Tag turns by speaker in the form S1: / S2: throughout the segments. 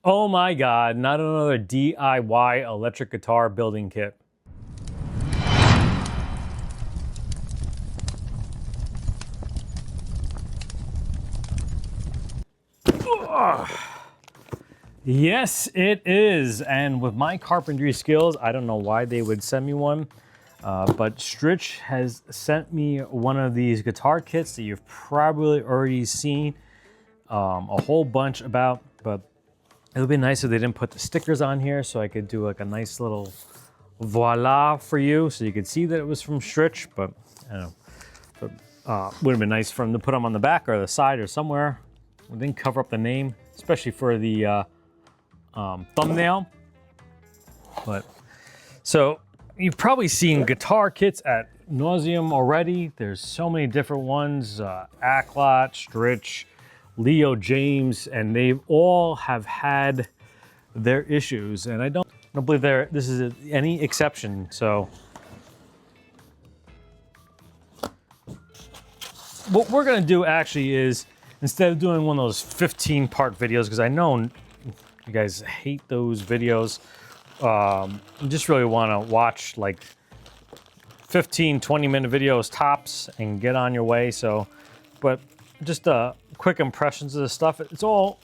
S1: Oh my God, not another DIY electric guitar building kit. Ugh. Yes, it is. And with my carpentry skills, I don't know why they would send me one, but Stritch has sent me one of these guitar kits that you've probably already seen a whole bunch about, but it would be nice if they didn't put the stickers on here so I could do like a nice little voila for you so you could see that it was from Stritch, but I don't know. But, would have been nice for them to put them on the back or the side or somewhere. We didn't cover up the name, especially for the thumbnail. But so you've probably seen guitar kits at nauseum already. There's so many different ones, Acklot, Stritch, Leo James, and they all have had their issues, and I don't believe this is any exception. So what we're gonna do actually is, instead of doing one of those 15-part videos, because I know you guys hate those videos, you just really want to watch like 15, 20-minute videos tops and get on your way. So, but just quick impressions of the stuff. It's all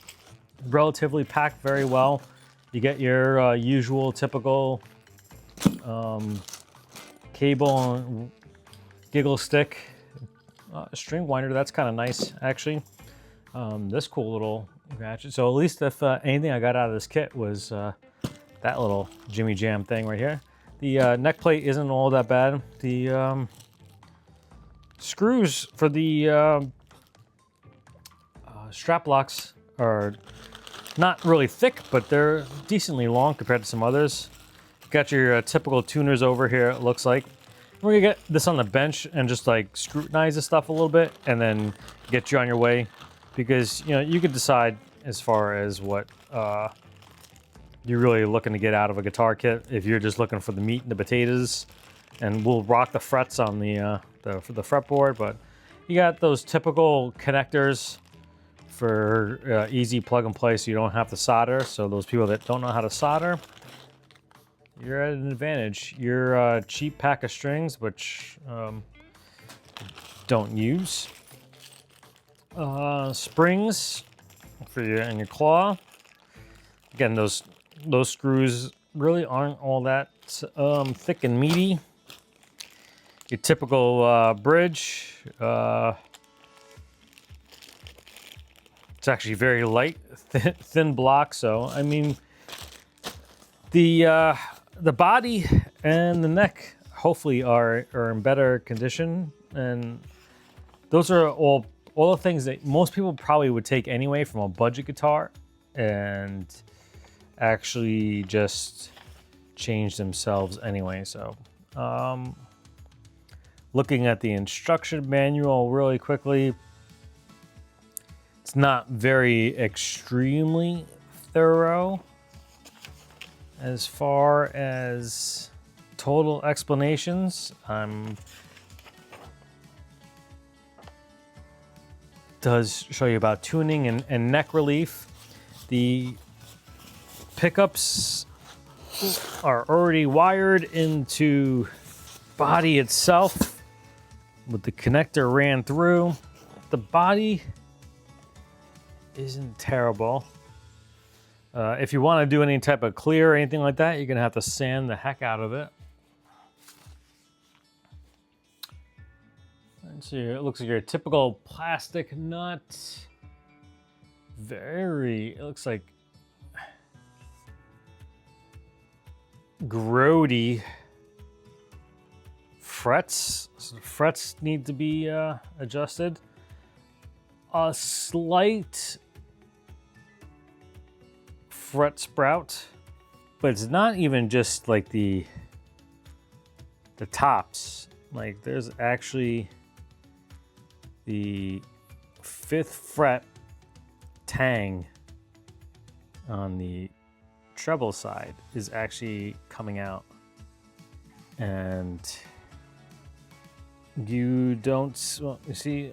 S1: relatively packed very well. You get your usual typical cable and giggle stick, string winder. That's kind of nice actually. This cool little ratchet. So at least if anything I got out of this kit was that little Jimmy Jam thing right here. The neck plate isn't all that bad. The screws for the strap locks are not really thick, but they're decently long compared to some others. Got your typical tuners over here, it looks like. We're gonna get this on the bench and just like scrutinize the stuff a little bit and then get you on your way, because you know you could decide as far as what you're really looking to get out of a guitar kit. If you're just looking for the meat and the potatoes, and we'll rock the frets on the fretboard, but you got those typical connectors for easy plug and play, so you don't have to solder. So those people that don't know how to solder, you're at an advantage. Your cheap pack of strings, which don't use. Springs for your claw. Again, those screws really aren't all that thick and meaty. Your typical bridge. It's actually very light, thin block. So I mean, the body and the neck hopefully are in better condition, and those are all the things that most people probably would take anyway from a budget guitar and actually just change themselves anyway. So looking at the instruction manual really quickly, it's not very extremely thorough as far as total explanations. Does show you about tuning and neck relief. The pickups are already wired into body itself with the connector ran through. The body isn't terrible. If you want to do any type of clear or anything like that, you're gonna have to sand the heck out of it. And so it looks like your typical plastic nut. It looks like grody frets. So the frets need to be adjusted. A slight fret sprout, but it's not even just like the tops. Like there's actually the 5th fret tang on the treble side is actually coming out, and you don't, well, you see,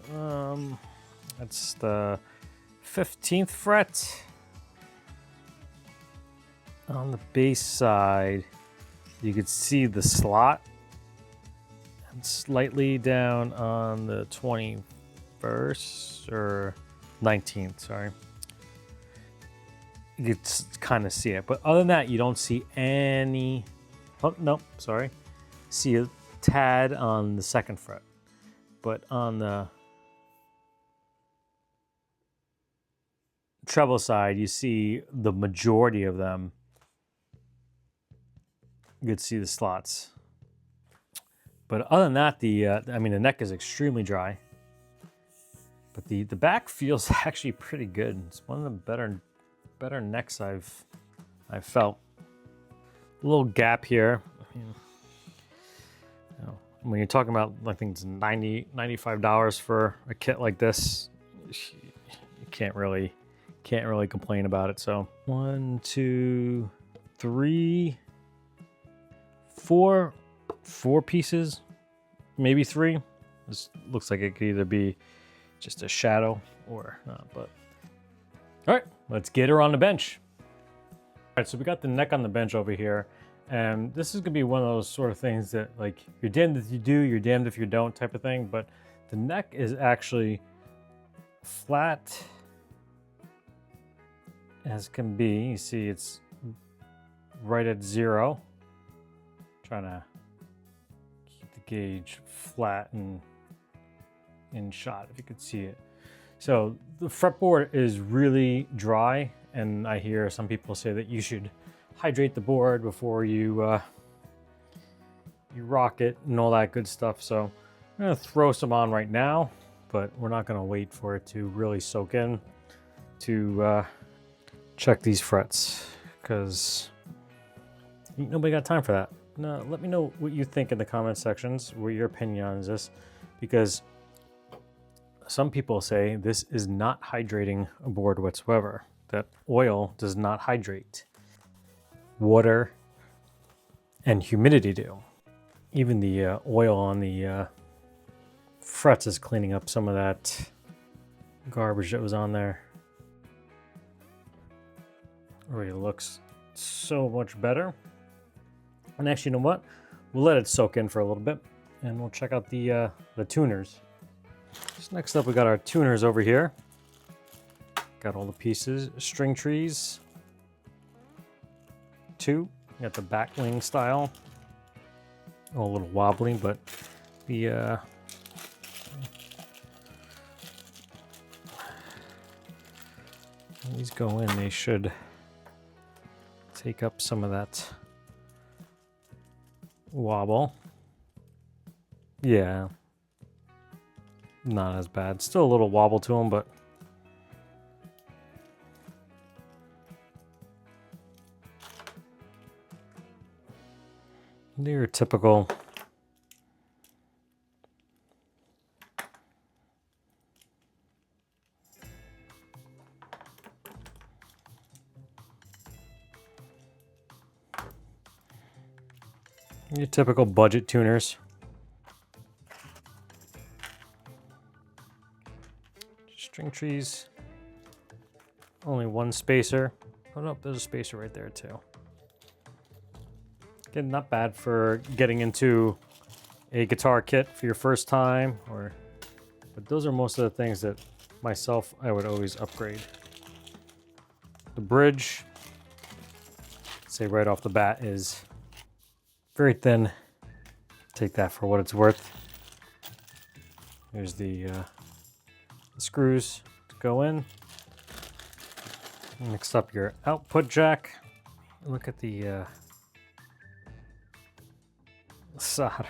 S1: that's the 15th fret. On the base side, you could see the slot, and slightly down on the 21st or 19th, sorry. You could kind of see it, but other than that, you don't see any. Oh, no, sorry. See a tad on the 2nd fret, but on the treble side, you see the majority of them. You could see the slots. But other than that, the neck is extremely dry. But the back feels actually pretty good. It's one of the better necks I've felt. A little gap here. When you're talking about, I think it's $95 for a kit like this, you can't really complain about it. So 1, 2, 3, 4 pieces, maybe 3. This looks like it could either be just a shadow or not, but all right, let's get her on the bench. All right, so we got the neck on the bench over here, and this is gonna be one of those sort of things that, like, you're damned if you do, you're damned if you don't type of thing, but the neck is actually flat as can be. You see it's right at 0. Trying to keep the gauge flat and in shot, if you could see it. So the fretboard is really dry, and I hear some people say that you should hydrate the board before you rock it and all that good stuff. So I'm gonna throw some on right now, but we're not gonna wait for it to really soak in to check these frets, because nobody got time for that. No, let me know what you think in the comment sections, what your opinion on this, because some people say this is not hydrating a board whatsoever, that oil does not hydrate. Water and humidity do. Even the oil on the frets is cleaning up some of that garbage that was on there. Already looks so much better. And actually, you know what? We'll let it soak in for a little bit, and we'll check out the tuners. So next up, we got our tuners over here. Got all the pieces, string trees. 2, got the back wing style. Oh, a little wobbly, but the when these go in, they should take up some of that wobble. Yeah, not as bad. Still a little wobble to them, but they're typical budget tuners. String trees, only 1 spacer. Oh no, there's a spacer right there too. Again, not bad for getting into a guitar kit for your first time, but those are most of the things that myself, I would always upgrade. The bridge, say right off the bat, is very thin. Take that for what it's worth. Here's the screws to go in. Next up, your output jack. Look at the solder.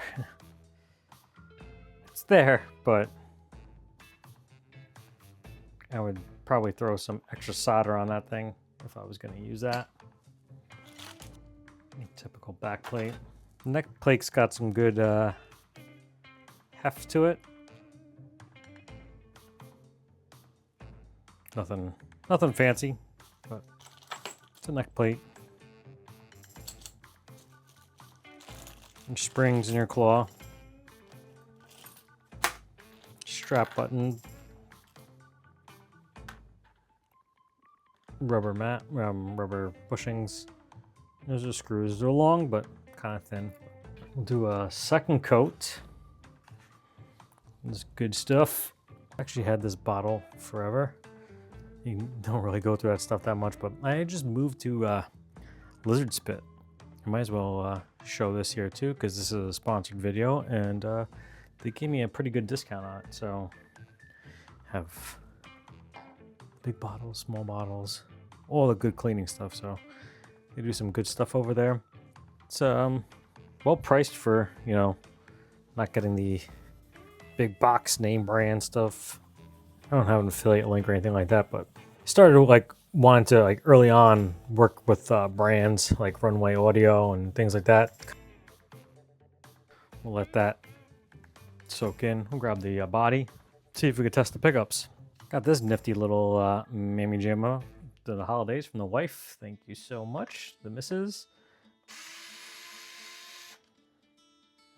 S1: It's there, but I would probably throw some extra solder on that thing if I was going to use that. Typical back plate. The neck plate's got some good heft to it. Nothing fancy, but it's a neck plate. Your springs in your claw. Strap button. Rubber mat, rubber bushings. Those are screws. They're long, but kind of thin. We'll do a second coat. This is good stuff. I actually had this bottle forever. You don't really go through that stuff that much, but I just moved to Lizard Spit. I might as well show this here too, because this is a sponsored video, and they gave me a pretty good discount on it. So have big bottles, small bottles, all the good cleaning stuff. So they do some good stuff over there. It's well priced for, you know, not getting the big box name brand stuff. I don't have an affiliate link or anything like that, but I started like wanting to like early on work with brands like Runway Audio and things like that. We'll let that soak in. We'll grab the body, see if we could test the pickups. Got this nifty little Mammy Jamma to the holidays from the wife. Thank you so much, the missus.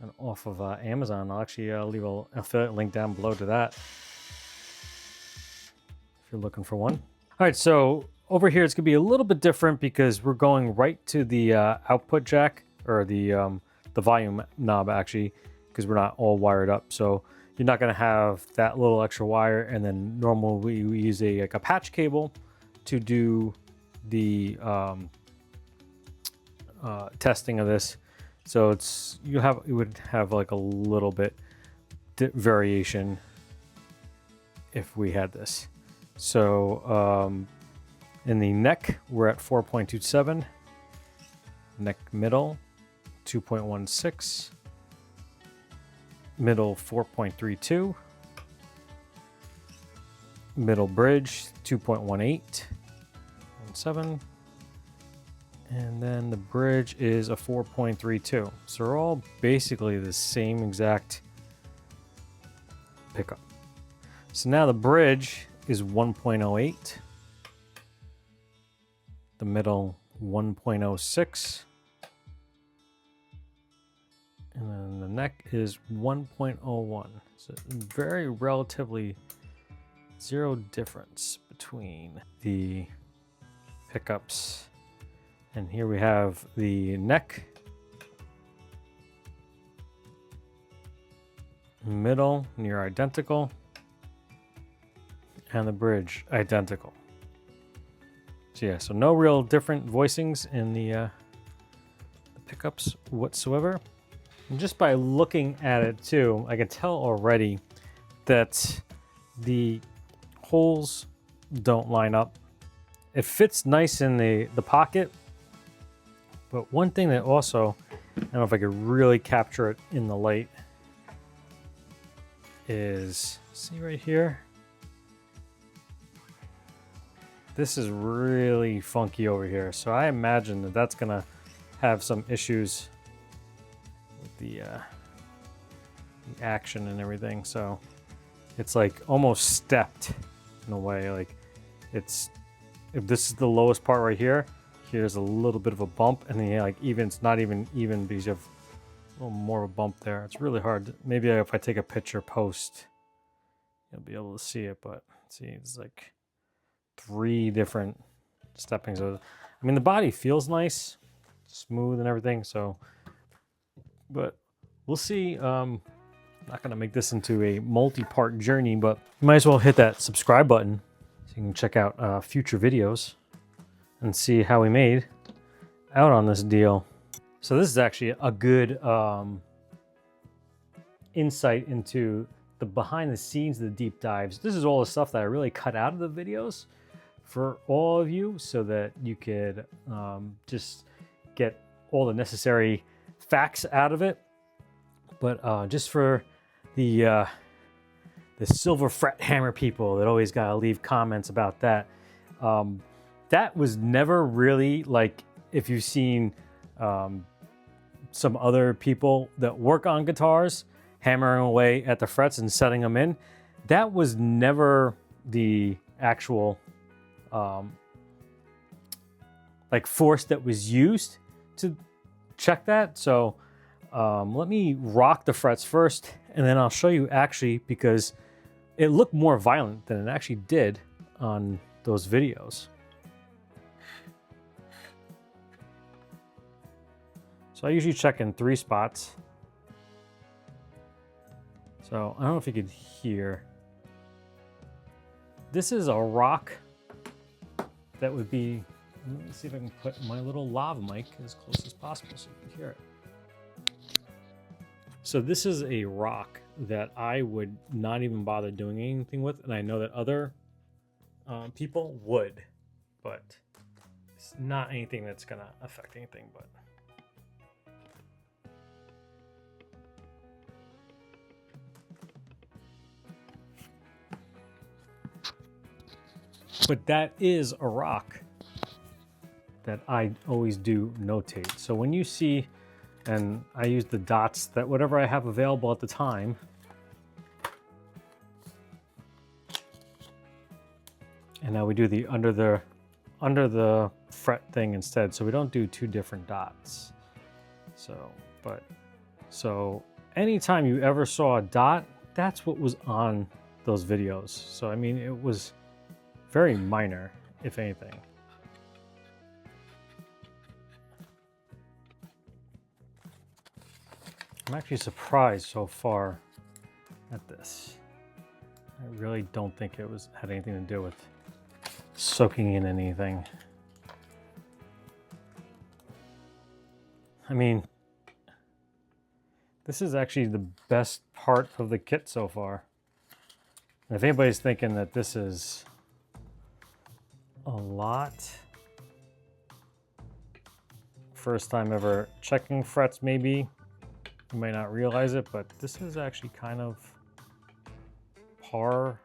S1: And off of Amazon. I'll actually leave an affiliate link down below to that if you're looking for one. All right, so over here it's gonna be a little bit different because we're going right to the output jack, or the volume knob actually, because we're not all wired up. So you're not gonna have that little extra wire, and then normally we use like a patch cable to do the testing of this. So it's you would have like a little bit variation if we had this. So in the neck we're at 4.27, neck middle 2.16, middle 4.32, middle bridge 2.18, 17. And then the bridge is a 4.32. So they're all basically the same exact pickup. So now the bridge is 1.08. The middle 1.06. And then the neck is 1.01. So very relatively zero difference between the pickups. And here we have the neck, middle near identical, and the bridge identical. So yeah, so no real different voicings in the pickups whatsoever. And just by looking at it too, I can tell already that the holes don't line up. It fits nice in the pocket. But one thing that also, I don't know if I could really capture it in the light, is, see right here? This is really funky over here. So I imagine that that's gonna have some issues with the action and everything. So it's like almost stepped in a way. Like it's, if this is the lowest part right here, here's a little bit of a bump, and then like even it's not even because you have a little more of a bump there. It's really hard. Maybe if I take a picture post, you'll be able to see it. But see, it's like 3 different steppings. I mean, the body feels nice, smooth and everything. So, but we'll see. I'm not gonna make this into a multi-part journey, but you might as well hit that subscribe button so you can check out future videos and see how we made out on this deal. So this is actually a good insight into the behind the scenes, the deep dives. This is all the stuff that I really cut out of the videos for all of you, so that you could just get all the necessary facts out of it. But just for the silver fret hammer people that always gotta leave comments about that, that was never really, like, if you've seen some other people that work on guitars hammering away at the frets and setting them in, that was never the actual like force that was used to check that. So let me rock the frets first, and then I'll show you actually, because it looked more violent than it actually did on those videos. So I usually check in 3 spots. So I don't know if you could hear. This is a rock that would be, let me see if I can put my little lav mic as close as possible so you can hear it. So this is a rock that I would not even bother doing anything with, and I know that other people would, but it's not anything that's gonna affect anything. But that is a rock that I always do notate. So when you see, and I use the dots that whatever I have available at the time. And now we do the under the fret thing instead. So we don't do 2 different dots. So anytime you ever saw a dot, that's what was on those videos. So I mean, it was very minor, if anything. I'm actually surprised so far at this. I really don't think it had anything to do with soaking in anything. I mean, this is actually the best part of the kit so far. And if anybody's thinking that this is a lot, first time ever checking frets, maybe you might not realize it, but this is actually kind of par.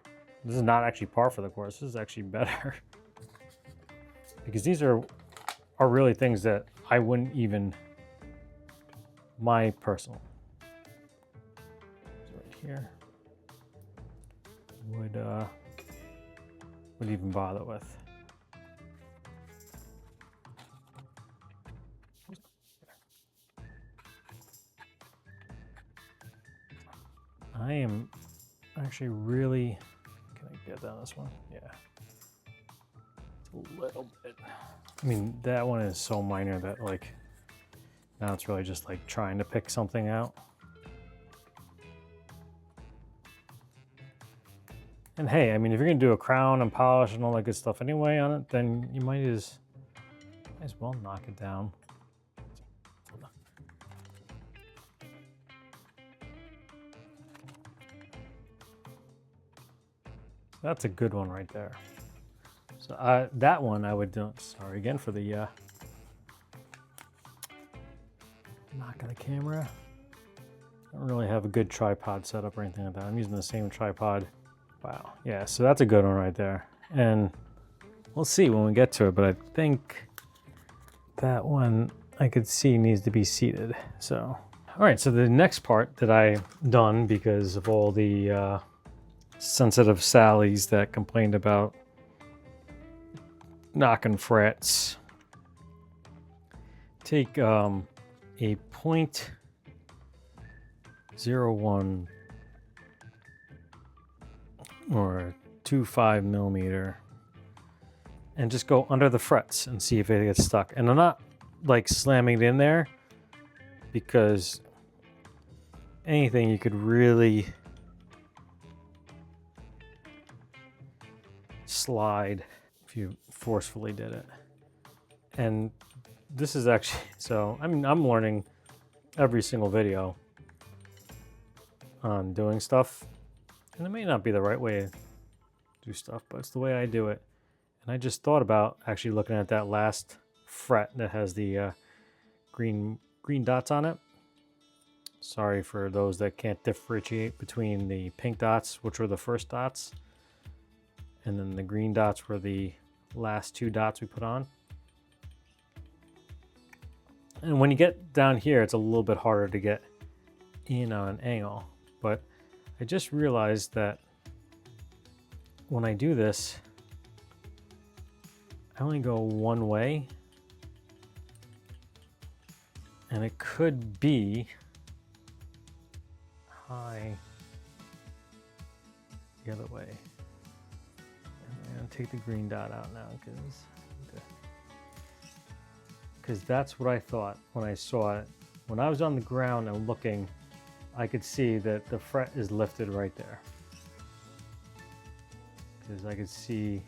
S1: This is not actually par for the course. This is actually better because these are really things that I wouldn't even, my personal, right here, would even bother with. I am actually really, can I get down this one? Yeah. It's a little bit. I mean, that one is so minor that like, now it's really just like trying to pick something out. And hey, I mean, if you're gonna do a crown and polish and all that good stuff anyway on it, then you might as well knock it down. That's a good one right there. So that one I would do. Sorry again for the knock of the camera. I don't really have a good tripod setup or anything like that. I'm using the same tripod. Wow. Yeah, so that's a good one right there. And we'll see when we get to it, but I think that one I could see needs to be seated. So, all right, so the next part that I done because of all the sensitive Sallies that complained about knocking frets. Take a 0.01 or 2.5 millimeter and just go under the frets and see if it gets stuck. And I'm not like slamming it in there because anything you could really slide if you forcefully did it. And this is actually, so I mean, I'm learning every single video on doing stuff, and it may not be the right way to do stuff, but it's the way I do it. And I just thought about actually looking at that last fret that has the green dots on it. Sorry for those that can't differentiate between the pink dots, which were the first dots, and then the green dots were the last 2 dots we put on. And when you get down here, it's a little bit harder to get in on an angle. But I just realized that when I do this, I only go one way. And it could be high the other way. I'm gonna take the green dot out now because that's what I thought when I saw it when I was on the ground and looking, I could see that the fret is lifted right there. Because I could see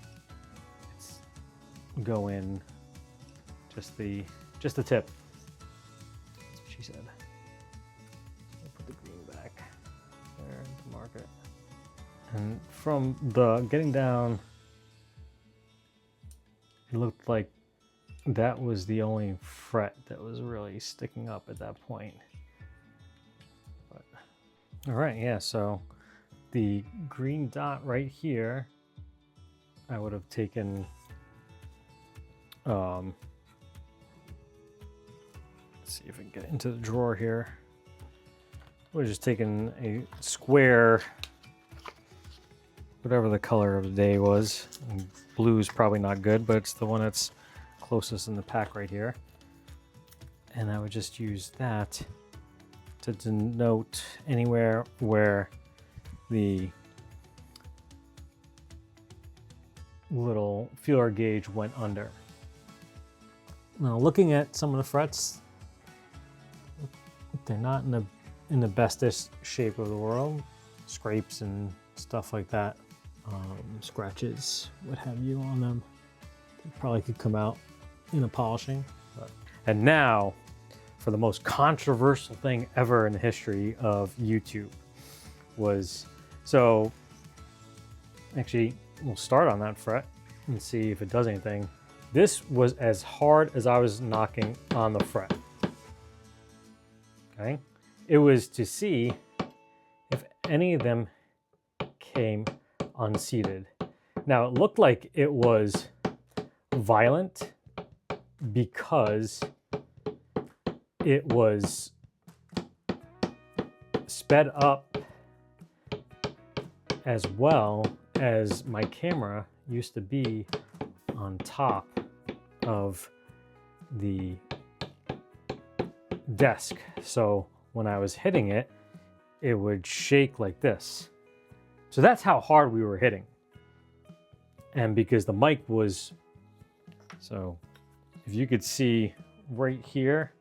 S1: it's go in just the tip. That's what she said. I'll put the green back there to mark it. And from the getting down, it looked like that was the only fret that was really sticking up at that point. But, all right, yeah, so the green dot right here, I would have taken, let's see if I can get into the drawer here. I would have just taken a square, whatever the color of the day was. And blue is probably not good, but it's the one that's closest in the pack right here. And I would just use that to denote anywhere where the little feeler gauge went under. Now looking at some of the frets, they're not in the bestest shape of the world. Scrapes and stuff like that, scratches, what have you on them. They probably could come out in a polishing. And now for the most controversial thing ever in the history of YouTube was, so actually we'll start on that fret and see if it does anything. This was as hard as I was knocking on the fret. Okay, it was to see if any of them came unseated. Now it looked like it was violent because it was sped up, as well as my camera used to be on top of the desk. So when I was hitting it, it would shake like this. So that's how hard we were hitting. And because the mic was, so if you could see right here,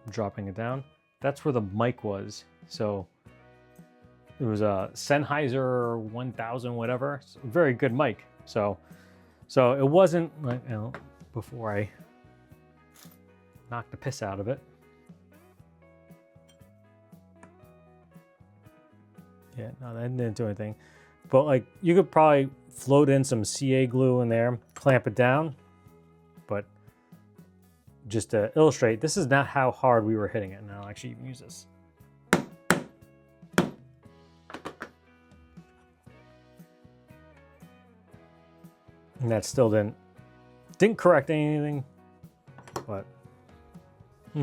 S1: dropping it down, that's where the mic was. So it was a Sennheiser 1000 whatever, so very good mic. So it wasn't like, you know, before I knocked the piss out of it. Yeah, no, that didn't do anything. But like, you could probably float in some CA glue in there, clamp it down. But just to illustrate, this is not how hard we were hitting it. And I'll actually even use this. And that still didn't correct anything. But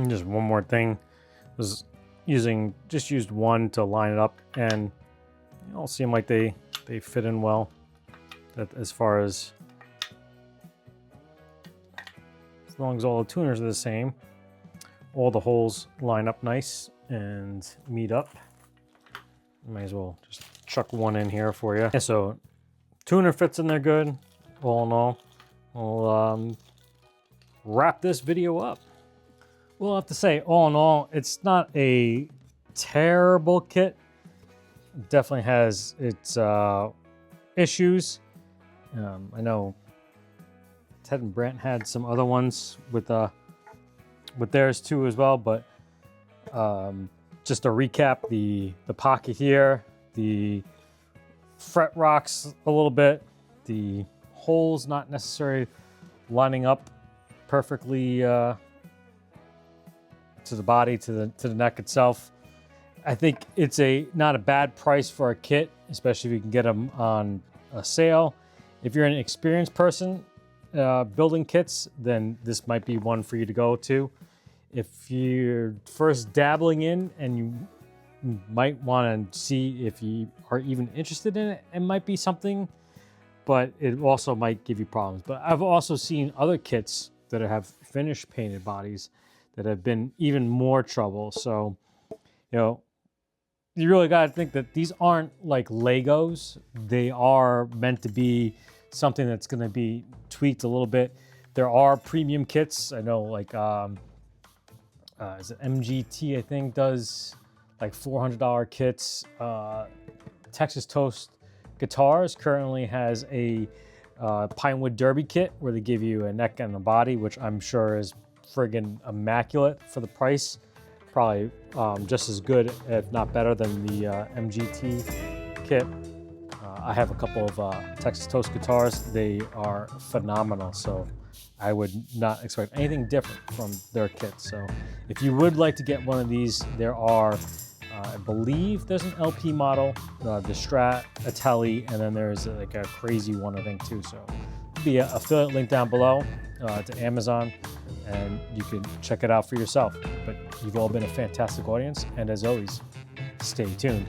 S1: just one more thing, was used one to line it up, and they all seem like they fit in well. That as far as long as all the tuners are the same, all the holes line up nice and meet up. Might as well just chuck one in here for you. Yeah, so tuner fits in there good. All in all, we'll wrap this video up. We'll have to say, all in all, it's not a terrible kit. It definitely has its issues. I know Ted and Brent had some other ones with theirs too as well, but just to recap, the pocket here, the fret rocks a little bit, the holes not necessarily lining up perfectly to the body, to the neck itself. I think it's not a bad price for a kit, especially if you can get them on a sale. If you're an experienced person building kits, then this might be one for you to go to. If you're first dabbling in and you might want to see if you are even interested in it, it might be something, but it also might give you problems. But I've also seen other kits that have finished painted bodies that have been even more trouble. So, you know, you really got to think that these aren't like Legos. They are meant to be something that's going to be tweaked a little bit. There are premium kits. I know, like is it MGT, I think, does like $400 kits. Texas Toast Guitars currently has a Pinewood Derby kit where they give you a neck and a body, which I'm sure is friggin' immaculate for the price. Probably just as good, if not better, than the MGT kit. I have a couple of Texas Toast guitars. They are phenomenal, so I would not expect anything different from their kit. So if you would like to get one of these, there are, I believe there's an LP model, the Strat, a Tele, and then there's like a crazy one, I think, too. So there'll be an affiliate link down below to Amazon, and you can check it out for yourself. But you've all been a fantastic audience, and as always, stay tuned.